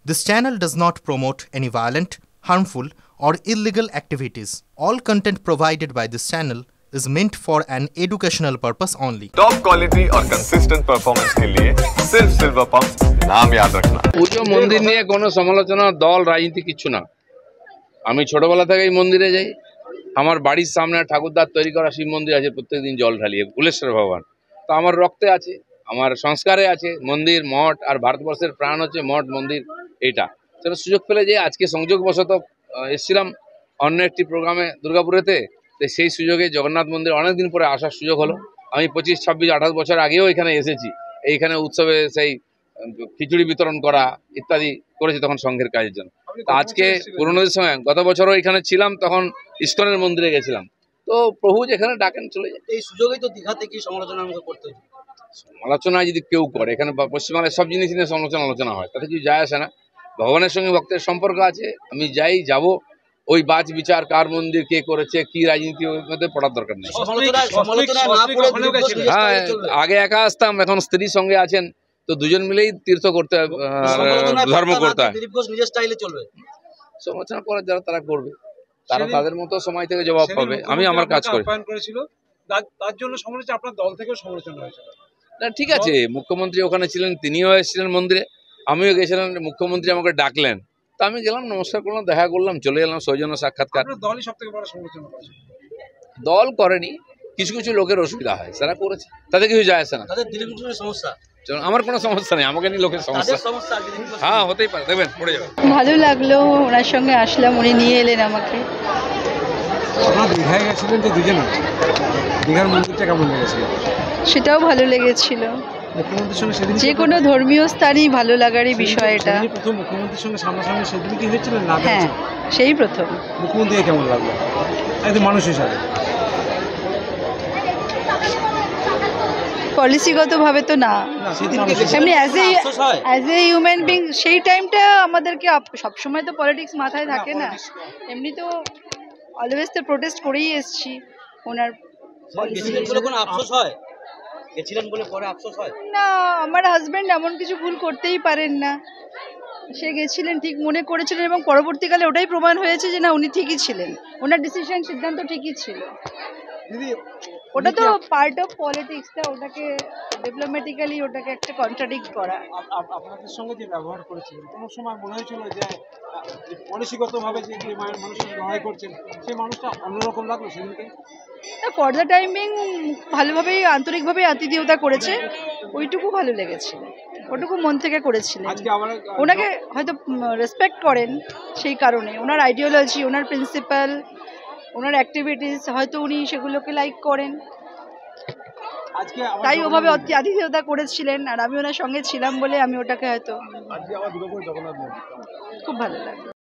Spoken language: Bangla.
This channel does not promote any violent, harmful, or illegal activities. All content provided by this channel is meant for an educational purpose only. Top quality और कंसिस्टेंट परफॉर्मेंस के लिए सिर्फ सिल्वर पंप नाम याद रखना। পুজো মন্দির নিয়ে কোনো সমালোচনা দল রাজনীতি কিচ্ছু না। আমি ছোটবেলা থেকেই মন্দিরে যাই। আমার বাড়ির সামনে ঠাকুরদার তৈরি করা শিব মন্দির আছে, প্রত্যেকদিন জল ঢালি কুলেশ্বর ভগবান। তো আমার রক্তে আছে, আমার সংস্কারে আছে মন্দির মঠ, আর ভারতবর্ষের প্রাণ হচ্ছে মঠ মন্দির। এইটা সেটা সুযোগ পেলে যে আজকে সংযোগবশত এসেছিলাম অন্য একটি প্রোগ্রামে দুর্গাপুরেতে, তো সেই সুযোগে জগন্নাথ মন্দির অনেকদিন পরে আসার সুযোগ হলো। আমি 25, 26, 28 বছর আগেও এখানে এসেছি। এইখানে উৎসবে সেই খিচুড়ি বিতরণ করা ইত্যাদি করেছি তখন সংঘের কাজের জন্য। তো আজকে পুরোনোদের সঙ্গে গত বছরও এখানে ছিলাম, তখন ইস্কনের মন্দিরে গেছিলাম। তো প্রভু যেখানে ডাকেন চলে যায়। এই সুযোগেই তো দীঘাতে কি সমালোচনা আমাকে করতে হচ্ছে। সমালোচনা যদি কেউ করে, এখানে পশ্চিমবাংলায় সব জিনিস নিয়ে আলোচনা হয়, তাতে কিছু যায় আসে না। ভগবানের সঙ্গে ভক্তের সম্পর্ক আছে, আমি যাই যাব, ওই বাজ বিচার কার মন্দির কে করেছে কি রাজনীতি ওর মধ্যে পড়ার দরকার নেই। হ্যাঁ, আগে একা আসতাম, এখন স্ত্রীর সঙ্গে আছেন, তো দুজন মিলেই তীর্থ করতে হয়, ধর্ম করতে হয়। সমালোচনা করার যারা তারা করবে, তারা তাদের মতো সময় থেকে জবাব পাবে। আমি আমার কাজ করি। তার জন্য সমালোচনা আপনার দল থেকেও সমালোচনা হয়েছিল। না ঠিক আছে, মুখ্যমন্ত্রী ওখানে ছিলেন, তিনিও এসেছিলেন মন্দিরে, আমিও গেছিলাম। মুখ্যমন্ত্রী আমাকে ডাকলেন, তা আমি গেলাম, নমস্কার করলাম, দেখা করলাম, চলে এলাম। সৌজন্য সাক্ষাৎকার। দলই সব থেকে বড় সমালোচনা করেছে। দল করেনি, কিছু কিছু লোকের অসুবিধা হয়, তারা করেছে, তাতে কিছু যায় আসে না। সমস্যা আমার কোনো সমস্যা নেই, আমাকে নিয়ে লোকের সমস্যা। হ্যাঁ, হতেই পারে, দেখবেন পড়ে যাবে। ভালো লাগলো, ওনার সঙ্গে আসলাম, উনি নিয়ে এলেন আমাকে। আপনারা দীঘায় গেছিলেন যে দুজনে, দীঘার মন্দিরটা কেমন লেগেছিল? সেটাও ভালো লেগেছিল। মুখ্যমন্ত্রীর সঙ্গে সেদিন যে কোনো ধর্মীয় স্থানই ভালো লাগারই বিষয় এটা। প্রথম মুখ্যমন্ত্রীর সঙ্গে সামনাসামনি সেদিন কি হয়েছিল না? হ্যাঁ, সেই প্রথম। মুখ্যমন্ত্রীকে কেমন লাগলো একদম মানুষ হিসাবে? পলিসিগতভাবে তো না, এমনি অ্যাজ এ হিউম্যান বিং সেই টাইমটা আমাদেরকে সবসময় তো পলিটিক্স মাথায় থাকে না, এমনি তো অলওয়েজ তো প্রোটেস্ট করেই এসছি ওনার পলিসি। না, আমার হাজব্যান্ড এমন কিছু ভুল করতেই পারেন না। সে গেছিলেন, ঠিক মনে করেছিলেন, এবং পরবর্তীকালে ওটাই প্রমাণ হয়েছে যে না, উনি ঠিকই ছিলেন, ওনার ডিসিশন সিদ্ধান্ত ঠিকই ছিল। ওটা তো পার্ট অফ পলিটিক্স, তা ওটাকে ডিপ্লোম্যাটিক্যালি ওটাকে একটা কন্ট্রাডিক্ট করা। আপনাদের সঙ্গে যে ব্যবহার করেছিলেন, কোনো সময় মনে হয়েছিল যে পলিসিগতভাবে যে মানুষের লড়াই করছেন সেই মানুষটা অন্যরকম লাগলো সেদিনকে? ফর দ্য টাইমিং ভালোভাবেই আন্তরিকভাবেই আতিথেয়তা করেছে, ওইটুকু ভালো লেগেছিল, ওটুকু মন থেকে করেছিলেন। ওনাকে হয়তো রেসপেক্ট করেন, সেই কারণে ওনার আইডিওলজি, ওনার প্রিন্সিপাল, ওনার অ্যাক্টিভিটিস হয়তো উনি সেগুলোকে লাইক করেন, তাই ওভাবে আতিথেয়তা করেছিলেন। আর আমি ওনার সঙ্গে ছিলাম বলে আমি ওটাকে হয়তো খুব ভালো লাগে।